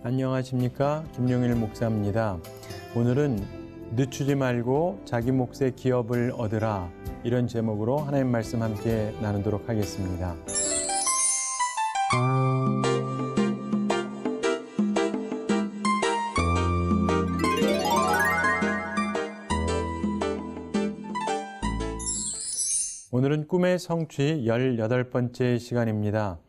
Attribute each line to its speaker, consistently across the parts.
Speaker 1: 안녕하십니까? 김용일 목사입니다. 오늘은 늦추지 말고 자기 몫의 기업을 얻으라, 이런 제목으로 하나님 말씀 함께 나누도록 하겠습니다. 오늘은 꿈의 성취 18번째 시간입니다.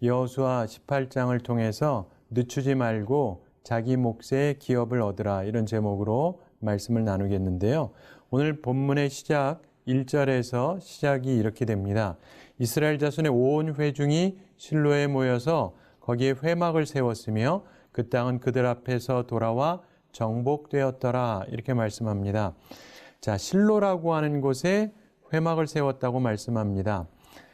Speaker 1: 여호수아 18장을 통해서 늦추지 말고 자기 몫의 기업을 얻으라, 이런 제목으로 말씀을 나누겠는데요. 오늘 본문의 시작 1절에서 시작이 이렇게 됩니다. 이스라엘 자손의 온 회중이 실로에 모여서 거기에 회막을 세웠으며 그 땅은 그들 앞에서 돌아와 정복되었더라, 이렇게 말씀합니다. 자, 실로라고 하는 곳에 회막을 세웠다고 말씀합니다.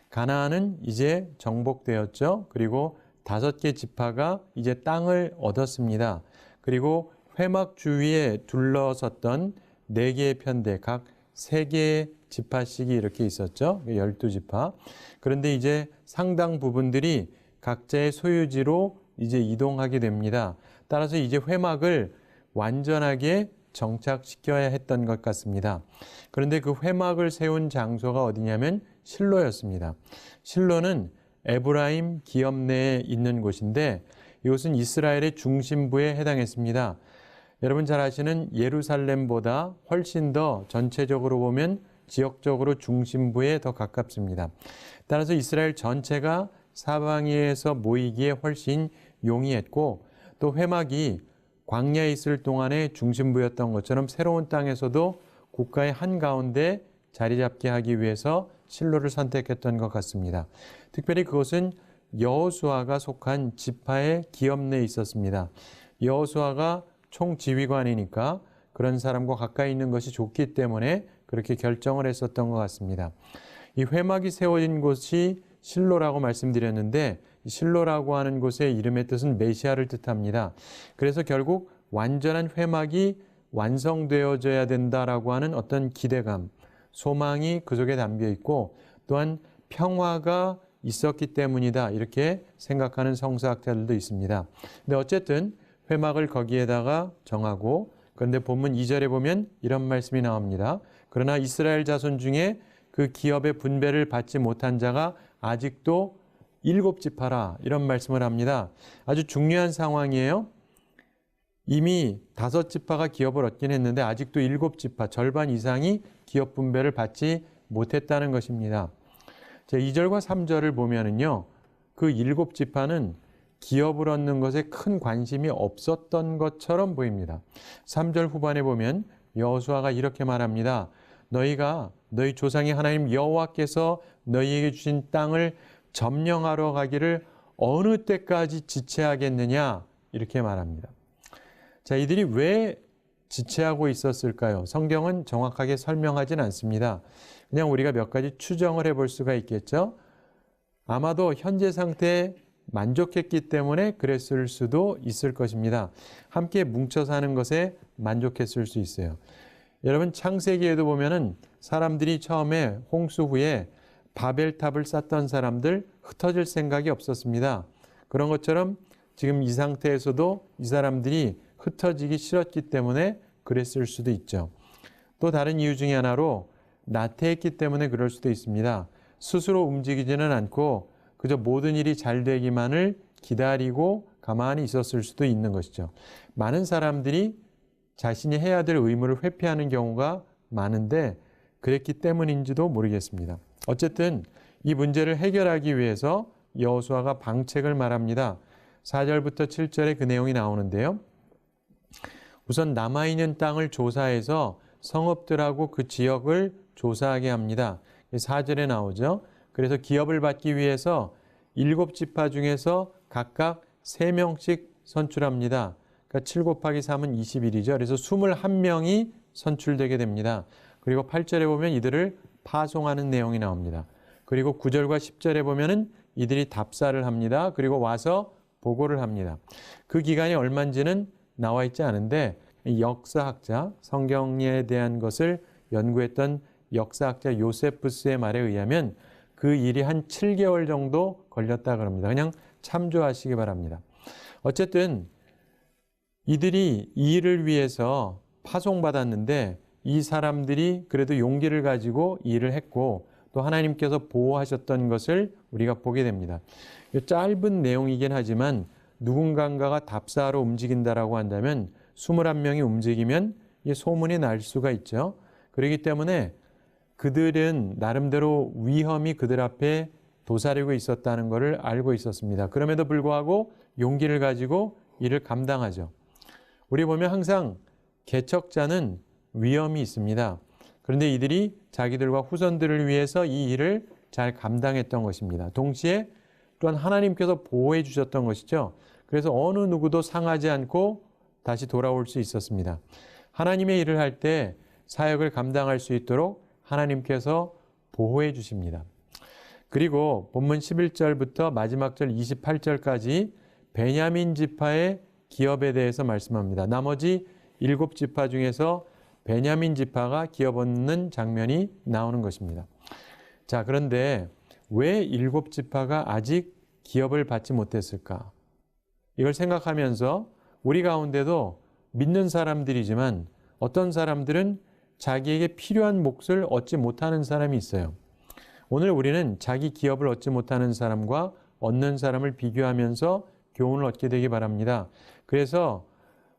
Speaker 1: 가나안은 이제 정복되었죠. 그리고 5개 지파가 이제 땅을 얻었습니다. 그리고 회막 주위에 둘러섰던 4개의 편대, 각 3개의 지파씩이 이렇게 있었죠. 12지파. 그런데 이제 상당 부분들이 각자의 소유지로 이제 이동하게 됩니다. 따라서 이제 회막을 완전하게 정착시켜야 했던 것 같습니다. 그런데 그 회막을 세운 장소가 어디냐면 실로였습니다. 실로는 에브라임 기업 내에 있는 곳인데 이곳은 이스라엘의 중심부에 해당했습니다. 여러분 잘 아시는 예루살렘보다 훨씬 더 전체적으로 보면 지역적으로 중심부에 더 가깝습니다. 따라서 이스라엘 전체가 사방에서 모이기에 훨씬 용이했고, 또 회막이 광야에 있을 동안에 중심부였던 것처럼 새로운 땅에서도 국가의 한가운데 자리 잡게 하기 위해서 실로를 선택했던 것 같습니다. 특별히 그것은 여호수아가 속한 지파의 기업 내에 있었습니다. 여호수아가 총지휘관이니까 그런 사람과 가까이 있는 것이 좋기 때문에 그렇게 결정을 했었던 것 같습니다. 이 회막이 세워진 곳이 실로라고 말씀드렸는데, 실로라고 하는 곳의 이름의 뜻은 메시아를 뜻합니다. 그래서 결국 완전한 회막이 완성되어져야 된다라고 하는 어떤 기대감, 소망이 그 속에 담겨 있고, 또한 평화가 있었기 때문이다, 이렇게 생각하는 성서학자들도 있습니다. 근데 어쨌든 회막을 거기에다가 정하고, 그런데 본문 2절에 보면 이런 말씀이 나옵니다. 그러나 이스라엘 자손 중에 그 기업의 분배를 받지 못한 자가 아직도 7지파라, 이런 말씀을 합니다. 아주 중요한 상황이에요. 이미 5지파가 기업을 얻긴 했는데 아직도 7지파, 절반 이상이 기업 분배를 받지 못했다는 것입니다. 자, 2절과 3절을 보면은요, 그 7지파는 기업을 얻는 것에 큰 관심이 없었던 것처럼 보입니다. 3절 후반에 보면 여호수아가 이렇게 말합니다. 너희가 너희 조상의 하나님 여호와께서 너희에게 주신 땅을 점령하러 가기를 어느 때까지 지체하겠느냐, 이렇게 말합니다. 자, 이들이 왜 지체하고 있었을까요? 성경은 정확하게 설명하진 않습니다. 그냥 우리가 몇 가지 추정을 해볼 수가 있겠죠. 아마도 현재 상태에 만족했기 때문에 그랬을 수도 있을 것입니다. 함께 뭉쳐 사는 것에 만족했을 수 있어요. 여러분, 창세기에도 보면은 사람들이 처음에 홍수 후에 바벨탑을 쌓던 사람들 흩어질 생각이 없었습니다. 그런 것처럼 지금 이 상태에서도 이 사람들이 흩어지기 싫었기 때문에 그랬을 수도 있죠. 또 다른 이유 중에 하나로 나태했기 때문에 그럴 수도 있습니다. 스스로 움직이지는 않고 그저 모든 일이 잘 되기만을 기다리고 가만히 있었을 수도 있는 것이죠. 많은 사람들이 자신이 해야 될 의무를 회피하는 경우가 많은데 그랬기 때문인지도 모르겠습니다. 어쨌든 이 문제를 해결하기 위해서 여호수아가 방책을 말합니다. 4절부터 7절에 그 내용이 나오는데요. 우선 남아있는 땅을 조사해서 성읍들하고 그 지역을 조사하게 합니다. 4절에 나오죠. 그래서 기업을 받기 위해서 7지파 중에서 각각 3명씩 선출합니다. 그러니까 7 곱하기 3은 21이죠. 그래서 21명이 선출되게 됩니다. 그리고 8절에 보면 이들을 파송하는 내용이 나옵니다. 그리고 9절과 10절에 보면은 이들이 답사를 합니다. 그리고 와서 보고를 합니다. 그 기간이 얼마인지는 나와 있지 않은데 역사학자, 성경에 대한 것을 연구했던 역사학자 요세푸스의 말에 의하면 그 일이 한 7개월 정도 걸렸다 그럽니다. 그냥 참조하시기 바랍니다. 어쨌든 이들이 이 일을 위해서 파송받았는데 이 사람들이 그래도 용기를 가지고 이 일을 했고 또 하나님께서 보호하셨던 것을 우리가 보게 됩니다. 짧은 내용이긴 하지만 누군가가 답사하러 움직인다라고 한다면 21명이 움직이면 이 소문이 날 수가 있죠. 그렇기 때문에 그들은 나름대로 위험이 그들 앞에 도사리고 있었다는 것을 알고 있었습니다. 그럼에도 불구하고 용기를 가지고 이를 감당하죠. 우리 보면 항상 개척자는 위험이 있습니다. 그런데 이들이 자기들과 후손들을 위해서 이 일을 잘 감당했던 것입니다. 동시에 또한 하나님께서 보호해 주셨던 것이죠. 그래서 어느 누구도 상하지 않고 다시 돌아올 수 있었습니다. 하나님의 일을 할 때 사역을 감당할 수 있도록 하나님께서 보호해 주십니다. 그리고 본문 11절부터 마지막 절 28절까지 베냐민 지파의 기업에 대해서 말씀합니다. 나머지 7지파 중에서 베냐민 지파가 기업 얻는 장면이 나오는 것입니다. 자, 그런데 왜 7지파가 아직 기업을 받지 못했을까? 이걸 생각하면서 우리 가운데도 믿는 사람들이지만 어떤 사람들은 자기에게 필요한 몫을 얻지 못하는 사람이 있어요. 오늘 우리는 자기 기업을 얻지 못하는 사람과 얻는 사람을 비교하면서 교훈을 얻게 되기 바랍니다. 그래서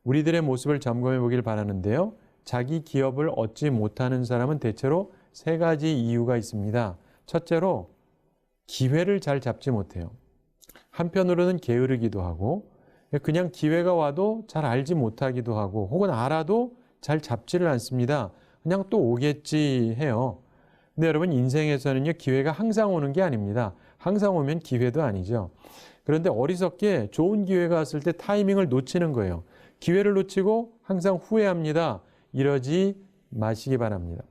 Speaker 1: 우리들의 모습을 점검해 보길 바라는데요. 자기 기업을 얻지 못하는 사람은 대체로 3가지 이유가 있습니다. 첫째로 기회를 잘 잡지 못해요. 한편으로는 게으르기도 하고 그냥 기회가 와도 잘 알지 못하기도 하고 혹은 알아도 잘 잡지를 않습니다. 그냥 또 오겠지 해요. 근데 여러분 인생에서는요 기회가 항상 오는 게 아닙니다. 항상 오면 기회도 아니죠. 그런데 어리석게 좋은 기회가 왔을 때 타이밍을 놓치는 거예요. 기회를 놓치고 항상 후회합니다. 이러지 마시기 바랍니다.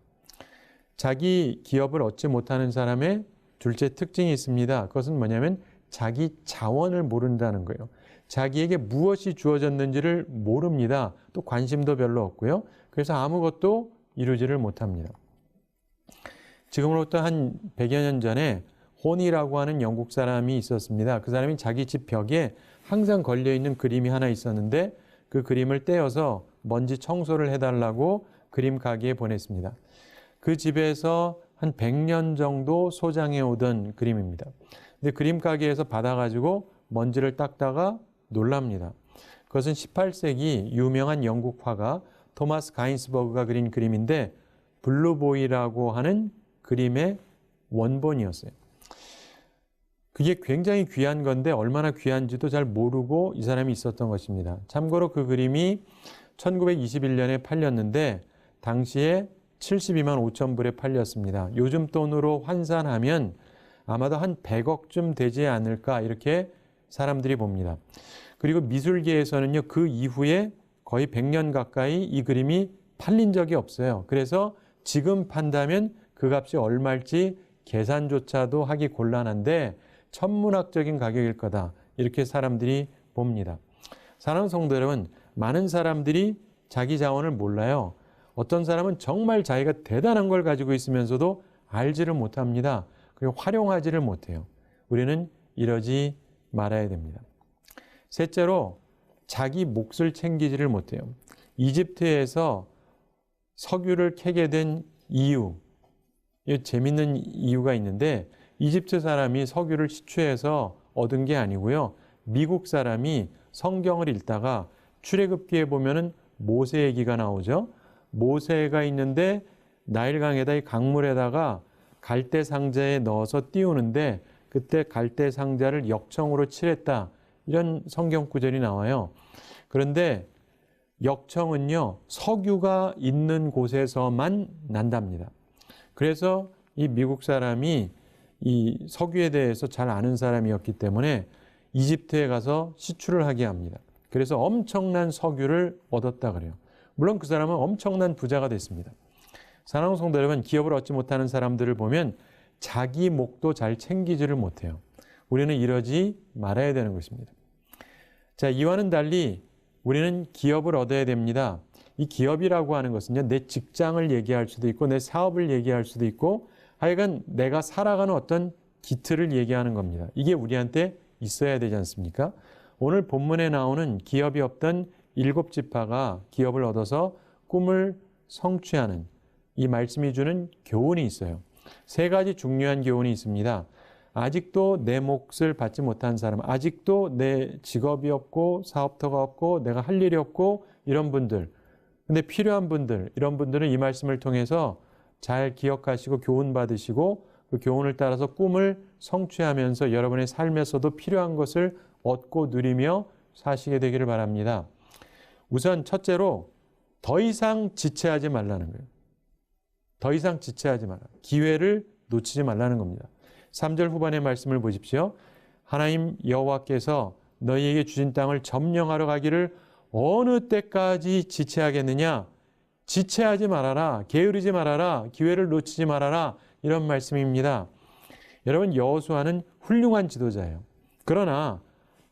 Speaker 1: 자기 기업을 얻지 못하는 사람의 둘째 특징이 있습니다. 그것은 뭐냐면 자기 자원을 모른다는 거예요. 자기에게 무엇이 주어졌는지를 모릅니다. 또 관심도 별로 없고요. 그래서 아무것도 이루지를 못합니다. 지금으로부터 한 100여 년 전에 혼이라고 하는 영국 사람이 있었습니다. 그 사람이 자기 집 벽에 항상 걸려있는 그림이 하나 있었는데 그 그림을 떼어서 먼지 청소를 해달라고 그림 가게에 보냈습니다. 그 집에서 한 100년 정도 소장해 오던 그림입니다. 근데 그림 가게에서 받아가지고 먼지를 닦다가 놀랍니다. 그것은 18세기 유명한 영국 화가 토마스 가인스버그가 그린 그림인데 블루보이라고 하는 그림의 원본이었어요. 그게 굉장히 귀한 건데 얼마나 귀한지도 잘 모르고 이 사람이 있었던 것입니다. 참고로 그 그림이 1921년에 팔렸는데 당시에 72만 5천 불에 팔렸습니다. 요즘 돈으로 환산하면 아마도 한 100억쯤 되지 않을까 이렇게 사람들이 봅니다. 그리고 미술계에서는요 그 이후에 거의 100년 가까이 이 그림이 팔린 적이 없어요. 그래서 지금 판다면 그 값이 얼마일지 계산조차도 하기 곤란한데 천문학적인 가격일 거다. 이렇게 사람들이 봅니다. 사랑하는 성도 여러분, 많은 사람들이 자기 자원을 몰라요. 어떤 사람은 정말 자기가 대단한 걸 가지고 있으면서도 알지를 못합니다. 그리고 활용하지를 못해요. 우리는 이러지 말아야 됩니다. 셋째로 자기 몫을 챙기지를 못해요. 이집트에서 석유를 캐게 된 이유, 재밌는 이유가 있는데 이집트 사람이 석유를 시추해서 얻은 게 아니고요. 미국 사람이 성경을 읽다가 출애굽기에 보면은 모세 얘기가 나오죠. 모세가 있는데 나일강에다 이 강물에다가 갈대 상자에 넣어서 띄우는데 그때 갈대 상자를 역청으로 칠했다. 이런 성경 구절이 나와요. 그런데 역청은요, 석유가 있는 곳에서만 난답니다. 그래서 이 미국 사람이 이 석유에 대해서 잘 아는 사람이었기 때문에 이집트에 가서 시추를 하게 합니다. 그래서 엄청난 석유를 얻었다 그래요. 물론 그 사람은 엄청난 부자가 됐습니다. 사랑하는 성도 여러분, 기업을 얻지 못하는 사람들을 보면 자기 몫도 잘 챙기지를 못해요. 우리는 이러지 말아야 되는 것입니다. 자, 이와는 달리 우리는 기업을 얻어야 됩니다. 이 기업이라고 하는 것은요, 내 직장을 얘기할 수도 있고 내 사업을 얘기할 수도 있고 하여간 내가 살아가는 어떤 기틀을 얘기하는 겁니다. 이게 우리한테 있어야 되지 않습니까? 오늘 본문에 나오는 기업이 없던 7지파가 기업을 얻어서 꿈을 성취하는 이 말씀이 주는 교훈이 있어요. 3가지 중요한 교훈이 있습니다. 아직도 내 몫을 받지 못한 사람, 아직도 내 직업이 없고 사업터가 없고 내가 할 일이 없고 이런 분들, 근데 필요한 분들, 이런 분들은 이 말씀을 통해서 잘 기억하시고 교훈 받으시고 그 교훈을 따라서 꿈을 성취하면서 여러분의 삶에서도 필요한 것을 얻고 누리며 사시게 되기를 바랍니다. 우선 첫째로 더 이상 지체하지 말라는 거예요. 더 이상 지체하지 마라. 기회를 놓치지 말라는 겁니다. 3절 후반의 말씀을 보십시오. 하나님 여호와께서 너희에게 주신 땅을 점령하러 가기를 어느 때까지 지체하겠느냐? 지체하지 말아라. 게으르지 말아라. 기회를 놓치지 말아라. 이런 말씀입니다. 여러분, 여호수아는 훌륭한 지도자예요. 그러나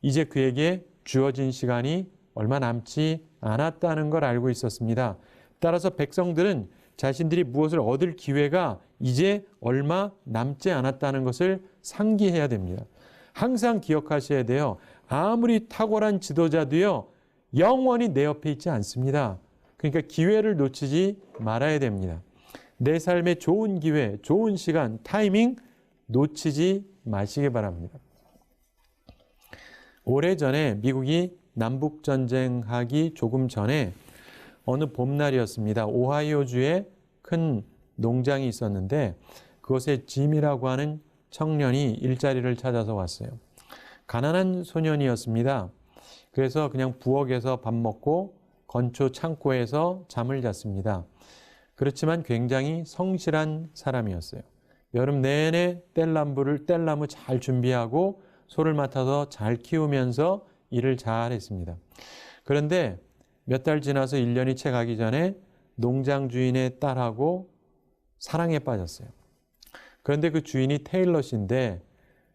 Speaker 1: 이제 그에게 주어진 시간이 얼마 남지 않았다는 걸 알고 있었습니다. 따라서 백성들은 자신들이 무엇을 얻을 기회가 이제 얼마 남지 않았다는 것을 상기해야 됩니다. 항상 기억하셔야 돼요. 아무리 탁월한 지도자도요, 영원히 내 옆에 있지 않습니다. 그러니까 기회를 놓치지 말아야 됩니다. 내 삶의 좋은 기회, 좋은 시간, 타이밍 놓치지 마시기 바랍니다. 오래전에 미국이 남북전쟁하기 조금 전에 어느 봄날이었습니다. 오하이오주에 큰 농장이 있었는데 그곳에 짐이라고 하는 청년이 일자리를 찾아서 왔어요. 가난한 소년이었습니다. 그래서 그냥 부엌에서 밥 먹고 건초 창고에서 잠을 잤습니다. 그렇지만 굉장히 성실한 사람이었어요. 여름 내내 뗄나무 잘 준비하고 소를 맡아서 잘 키우면서 일을 잘 했습니다. 그런데 몇 달 지나서 1년이 채 가기 전에 농장 주인의 딸하고 사랑에 빠졌어요. 그런데 그 주인이 테일러 씨인데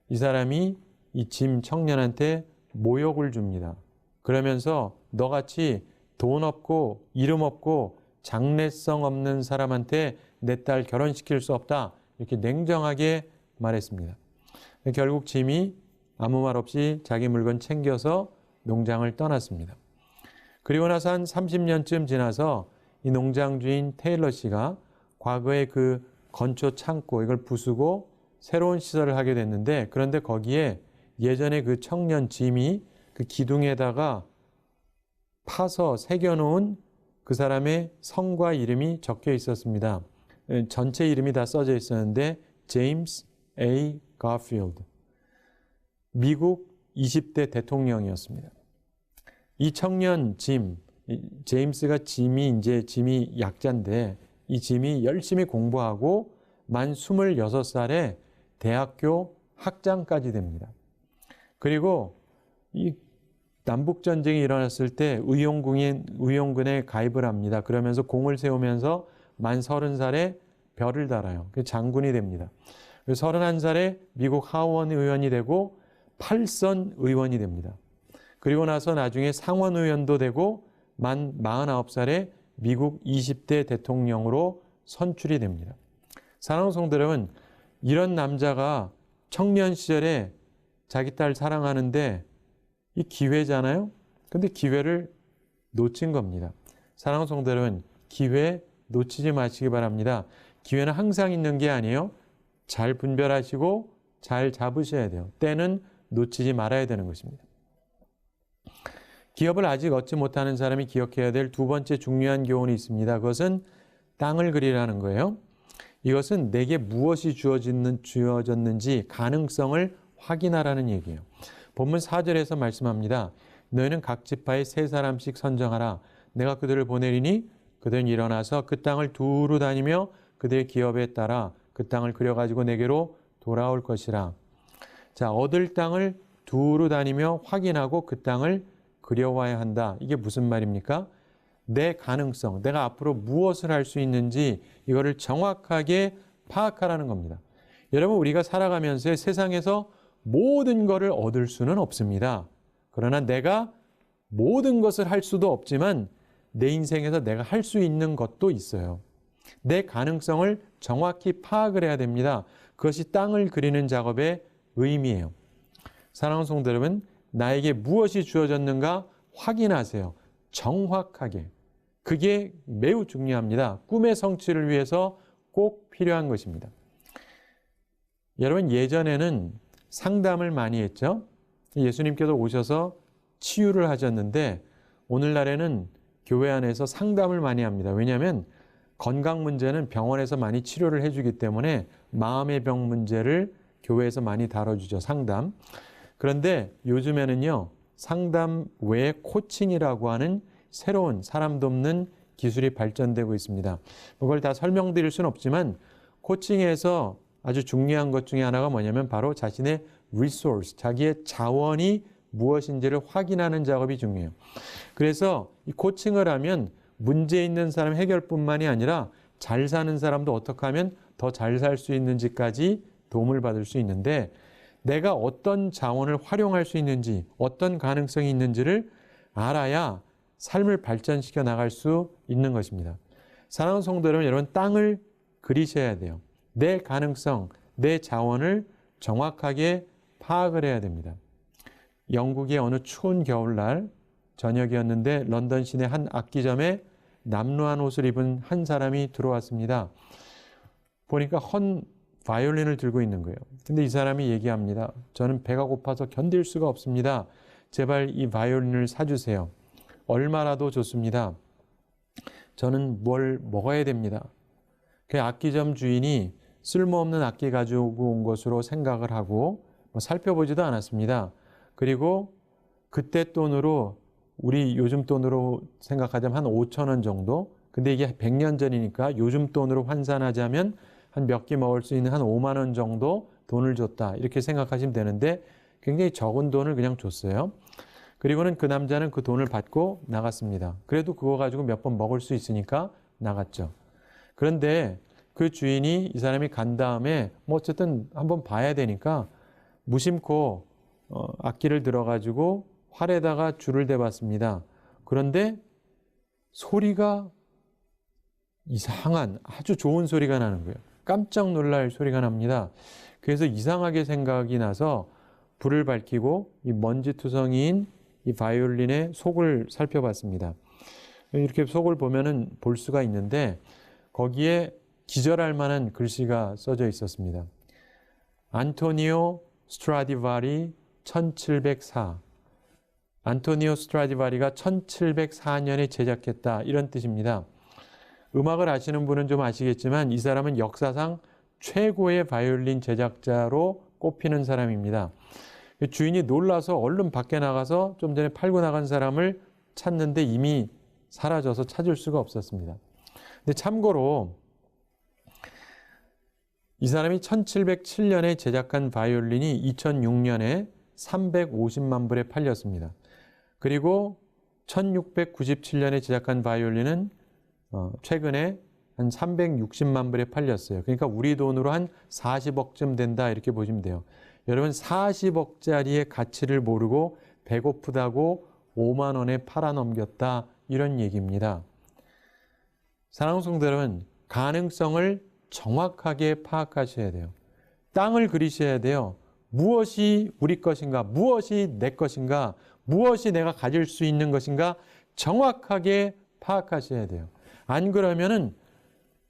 Speaker 1: 이 사람이 이 짐 청년한테 모욕을 줍니다. 그러면서 너같이 돈 없고 이름 없고 장래성 없는 사람한테 내 딸 결혼시킬 수 없다. 이렇게 냉정하게 말했습니다. 결국 짐이 아무 말 없이 자기 물건 챙겨서 농장을 떠났습니다. 그리고 나서 한 30년쯤 지나서 이 농장 주인 테일러 씨가 과거의 그 건초 창고 이걸 부수고 새로운 시설을 하게 됐는데 그런데 거기에 예전에 그 청년 짐이 그 기둥에다가 파서 새겨놓은 그 사람의 성과 이름이 적혀 있었습니다. 전체 이름이 다 써져 있었는데 제임스 A. 가필드, 미국 20대 대통령이었습니다. 이 청년 제임스가 짐이 약자인데 이 짐이 열심히 공부하고 만 26살에 대학교 학장까지 됩니다. 그리고 이 남북전쟁이 일어났을 때 의용군에 가입을 합니다. 그러면서 공을 세우면서 만 30살에 별을 달아요. 장군이 됩니다. 31살에 미국 하원 의원이 되고 8선 의원이 됩니다. 그리고 나서 나중에 상원 의원도 되고 만 49살에 미국 20대 대통령으로 선출이 됩니다. 사랑하는 성도 여러분, 이런 남자가 청년 시절에 자기 딸 사랑하는데 이 기회잖아요. 근데 기회를 놓친 겁니다. 사랑하는 성도 여러분, 기회 놓치지 마시기 바랍니다. 기회는 항상 있는 게 아니에요. 잘 분별하시고 잘 잡으셔야 돼요. 때는 놓치지 말아야 되는 것입니다. 기업을 아직 얻지 못하는 사람이 기억해야 될 두 번째 중요한 교훈이 있습니다. 그것은 땅을 그리라는 거예요. 이것은 내게 무엇이 주어졌는지 가능성을 확인하라는 얘기예요. 본문 4절에서 말씀합니다. 너희는 각 지파에 3사람씩 선정하라. 내가 그들을 보내리니 그들은 일어나서 그 땅을 두루 다니며 그들의 기업에 따라 그 땅을 그려가지고 내게로 돌아올 것이라. 자, 얻을 땅을 두루 다니며 확인하고 그 땅을 그려와야 한다. 이게 무슨 말입니까? 내 가능성, 내가 앞으로 무엇을 할 수 있는지 이거를 정확하게 파악하라는 겁니다. 여러분, 우리가 살아가면서 세상에서 모든 것을 얻을 수는 없습니다. 그러나 내가 모든 것을 할 수도 없지만 내 인생에서 내가 할 수 있는 것도 있어요. 내 가능성을 정확히 파악을 해야 됩니다. 그것이 땅을 그리는 작업의 의미예요. 사랑하는 성도 여러분, 나에게 무엇이 주어졌는가 확인하세요. 정확하게. 그게 매우 중요합니다. 꿈의 성취를 위해서 꼭 필요한 것입니다. 여러분, 예전에는 상담을 많이 했죠. 예수님께서 오셔서 치유를 하셨는데 오늘날에는 교회 안에서 상담을 많이 합니다. 왜냐하면 건강 문제는 병원에서 많이 치료를 해주기 때문에 마음의 병 문제를 교회에서 많이 다뤄주죠. 상담. 그런데 요즘에는요, 상담 외에 코칭이라고 하는 새로운 사람 돕는 기술이 발전되고 있습니다. 그걸 다 설명드릴 수는 없지만 코칭에서 아주 중요한 것 중에 하나가 뭐냐면 바로 자신의 resource, 자기의 자원이 무엇인지를 확인하는 작업이 중요해요. 그래서 이 코칭을 하면 문제 있는 사람 해결뿐만이 아니라 잘 사는 사람도 어떻게 하면 더 잘 살 수 있는지까지 도움을 받을 수 있는데, 내가 어떤 자원을 활용할 수 있는지, 어떤 가능성이 있는지를 알아야 삶을 발전시켜 나갈 수 있는 것입니다. 사랑하는 성도 여러분, 땅을 그리셔야 돼요. 내 가능성, 내 자원을 정확하게 파악을 해야 됩니다. 영국의 어느 추운 겨울날 저녁이었는데 런던 시내 한 악기점에 남루한 옷을 입은 한 사람이 들어왔습니다. 보니까 헌 바이올린을 들고 있는 거예요. 근데 이 사람이 얘기합니다. 저는 배가 고파서 견딜 수가 없습니다. 제발 이 바이올린을 사주세요. 얼마라도 좋습니다. 저는 뭘 먹어야 됩니다. 그 악기점 주인이 쓸모없는 악기 가지고 온 것으로 생각을 하고 살펴보지도 않았습니다. 그리고 그때 돈으로, 우리 요즘 돈으로 생각하자면 한 5천 원 정도, 근데 이게 100년 전이니까 요즘 돈으로 환산하자면 한 몇 끼 먹을 수 있는 한 5만 원 정도 돈을 줬다, 이렇게 생각하시면 되는데 굉장히 적은 돈을 그냥 줬어요. 그리고는 그 남자는 그 돈을 받고 나갔습니다. 그래도 그거 가지고 몇 번 먹을 수 있으니까 나갔죠. 그런데 그 주인이, 이 사람이 간 다음에 뭐 어쨌든 한번 봐야 되니까 무심코 악기를 들어가지고 활에다가 줄을 대봤습니다. 그런데 소리가 이상한, 아주 좋은 소리가 나는 거예요. 깜짝 놀랄 소리가 납니다. 그래서 이상하게 생각이 나서 불을 밝히고 이 먼지투성이인 이 바이올린의 속을 살펴봤습니다. 이렇게 속을 보면은 볼 수가 있는데 거기에 기절할 만한 글씨가 써져 있었습니다. 안토니오 스트라디바리 1704. 안토니오 스트라디바리가 1704년에 제작했다, 이런 뜻입니다. 음악을 아시는 분은 좀 아시겠지만 이 사람은 역사상 최고의 바이올린 제작자로 꼽히는 사람입니다. 주인이 놀라서 얼른 밖에 나가서 좀 전에 팔고 나간 사람을 찾는데 이미 사라져서 찾을 수가 없었습니다. 근데 참고로 이 사람이 1707년에 제작한 바이올린이 2006년에 350만 불에 팔렸습니다. 그리고 1697년에 제작한 바이올린은 최근에 한 360만 불에 팔렸어요. 그러니까 우리 돈으로 한 40억쯤 된다, 이렇게 보시면 돼요. 여러분, 40억짜리의 가치를 모르고 배고프다고 5만 원에 팔아넘겼다, 이런 얘기입니다. 사랑하는 성도 여러분, 가능성을 정확하게 파악하셔야 돼요. 땅을 그리셔야 돼요. 무엇이 우리 것인가, 무엇이 내 것인가, 무엇이 내가 가질 수 있는 것인가 정확하게 파악하셔야 돼요. 안 그러면은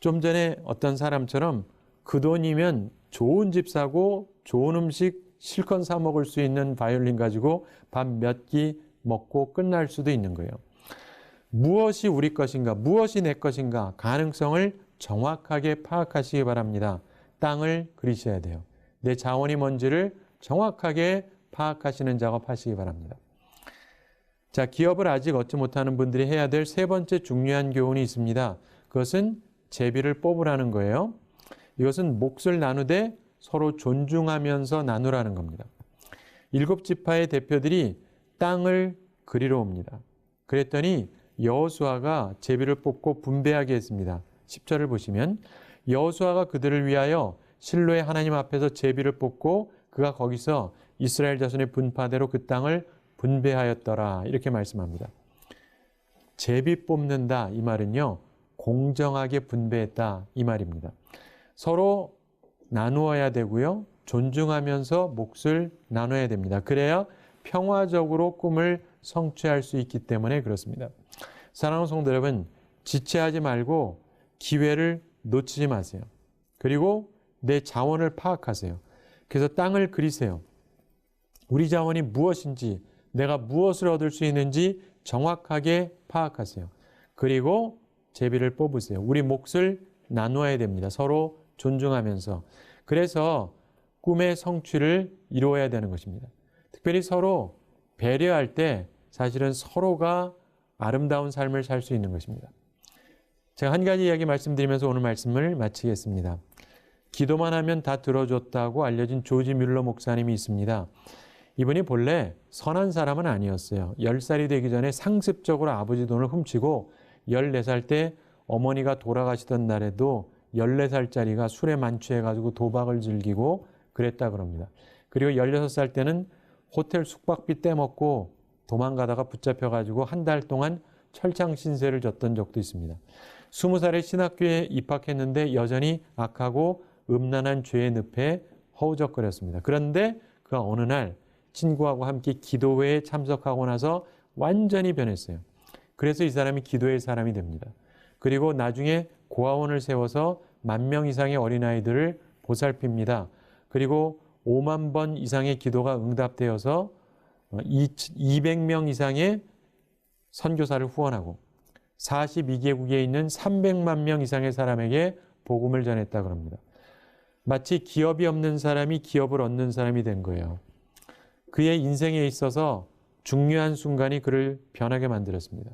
Speaker 1: 좀 전에 어떤 사람처럼 그 돈이면 좋은 집 사고 좋은 음식 실컷 사 먹을 수 있는 바이올린 가지고 밥 몇 끼 먹고 끝날 수도 있는 거예요. 무엇이 우리 것인가, 무엇이 내 것인가 가능성을 정확하게 파악하시기 바랍니다. 땅을 그리셔야 돼요. 내 자원이 뭔지를 정확하게 파악하시는 작업하시기 바랍니다. 자, 기업을 아직 얻지 못하는 분들이 해야 될 세 번째 중요한 교훈이 있습니다. 그것은 제비를 뽑으라는 거예요. 이것은 몫을 나누되 서로 존중하면서 나누라는 겁니다. 7지파의 대표들이 땅을 그리러 옵니다. 그랬더니 여호수아가 제비를 뽑고 분배하게 했습니다. 10절을 보시면 여호수아가 그들을 위하여 실로의 하나님 앞에서 제비를 뽑고 그가 거기서 이스라엘 자손의 분파대로 그 땅을 분배하였더라, 이렇게 말씀합니다. 제비 뽑는다, 이 말은요, 공정하게 분배했다, 이 말입니다. 서로 나누어야 되고요, 존중하면서 몫을 나눠야 됩니다. 그래야 평화적으로 꿈을 성취할 수 있기 때문에 그렇습니다. 사랑하는 성도 여러분, 지체하지 말고 기회를 놓치지 마세요. 그리고 내 자원을 파악하세요. 그래서 땅을 그리세요. 우리 자원이 무엇인지, 내가 무엇을 얻을 수 있는지 정확하게 파악하세요. 그리고 제비를 뽑으세요. 우리 몫을 나누어야 됩니다. 서로 존중하면서. 그래서 꿈의 성취를 이루어야 되는 것입니다. 특별히 서로 배려할 때 사실은 서로가 아름다운 삶을 살 수 있는 것입니다. 제가 한 가지 이야기 말씀드리면서 오늘 말씀을 마치겠습니다. 기도만 하면 다 들어줬다고 알려진 조지 뮬러 목사님이 있습니다. 이분이 본래 선한 사람은 아니었어요. 10살이 되기 전에 상습적으로 아버지 돈을 훔치고 14살 때 어머니가 돌아가시던 날에도 14살짜리가 술에 만취해가지고 도박을 즐기고 그랬다 그럽니다. 그리고 16살 때는 호텔 숙박비 떼먹고 도망가다가 붙잡혀가지고 한 달 동안 철창 신세를 졌던 적도 있습니다. 20살에 신학교에 입학했는데 여전히 악하고 음란한 죄의 늪에 허우적거렸습니다. 그런데 그가 어느 날 친구하고 함께 기도회에 참석하고 나서 완전히 변했어요. 그래서 이 사람이 기도의 사람이 됩니다. 그리고 나중에 고아원을 세워서 10,000명 이상의 어린아이들을 보살핍니다. 그리고 5만 번 이상의 기도가 응답되어서 200명 이상의 선교사를 후원하고 42개국에 있는 300만 명 이상의 사람에게 복음을 전했다고 합니다. 마치 기업이 없는 사람이 기업을 얻는 사람이 된 거예요. 그의 인생에 있어서 중요한 순간이 그를 변하게 만들었습니다.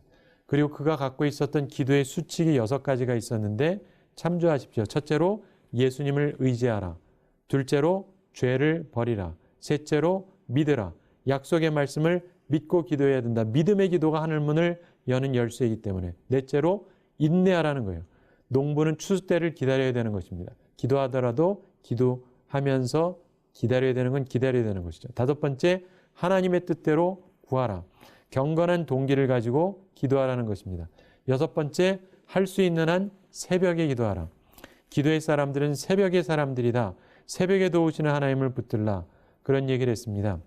Speaker 1: 그리고 그가 갖고 있었던 기도의 수칙이 6가지가 있었는데 참조하십시오. 첫째로 예수님을 의지하라. 둘째로 죄를 버리라. 셋째로 믿으라. 약속의 말씀을 믿고 기도해야 된다. 믿음의 기도가 하늘문을 여는 열쇠이기 때문에. 넷째로 인내하라는 거예요. 농부는 추수 때를 기다려야 되는 것입니다. 기도하더라도 기도하면서 기다려야 되는 건 기다려야 되는 것이죠. 5번째, 하나님의 뜻대로 구하라. 경건한 동기를 가지고 기도하라는 것입니다. 6번째, 할 수 있는 한 새벽에 기도하라. 기도의 사람들은 새벽의 사람들이다. 새벽에 도우시는 하나님을 붙들라. 그런 얘기를 했습니다.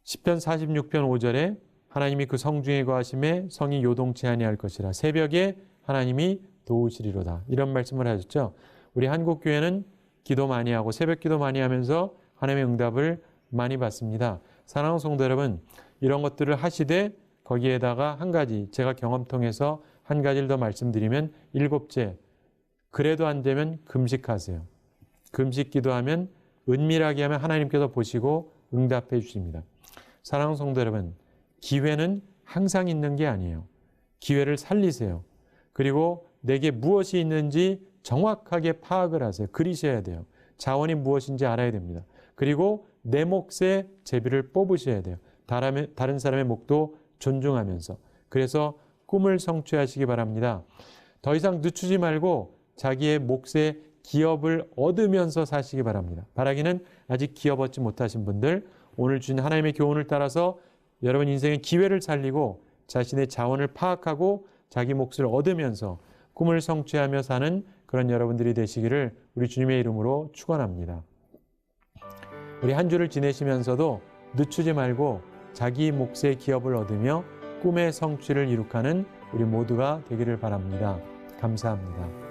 Speaker 1: 시편 46편 5절에 하나님이 그 성중에 거하심에 성이 요동치 아니할 것이라. 새벽에 하나님이 도우시리로다. 이런 말씀을 하셨죠. 우리 한국교회는 기도 많이 하고 새벽 기도 많이 하면서 하나님의 응답을 많이 받습니다. 사랑하는 성도 여러분, 이런 것들을 하시되 거기에다가 한 가지 제가 경험 통해서 한 가지를 더 말씀드리면 7째, 그래도 안 되면 금식하세요. 금식 기도하면 은밀하게 하면 하나님께서 보시고 응답해 주십니다. 사랑하는 성도 여러분, 기회는 항상 있는 게 아니에요. 기회를 살리세요. 그리고 내게 무엇이 있는지 정확하게 파악을 하세요. 그리셔야 돼요. 자원이 무엇인지 알아야 됩니다. 그리고 내 몫의 제비를 뽑으셔야 돼요. 다른 사람의 몫도 존중하면서. 그래서 꿈을 성취하시기 바랍니다. 더 이상 늦추지 말고 자기의 몫의 기업을 얻으면서 사시기 바랍니다. 바라기는 아직 기업 얻지 못하신 분들, 오늘 주신 하나님의 교훈을 따라서 여러분 인생의 기회를 살리고 자신의 자원을 파악하고 자기 몫을 얻으면서 꿈을 성취하며 사는 그런 여러분들이 되시기를 우리 주님의 이름으로 축원합니다. 우리 한 주를 지내시면서도 늦추지 말고 자기 몫의 기업을 얻으며 꿈의 성취를 이룩하는 우리 모두가 되기를 바랍니다. 감사합니다.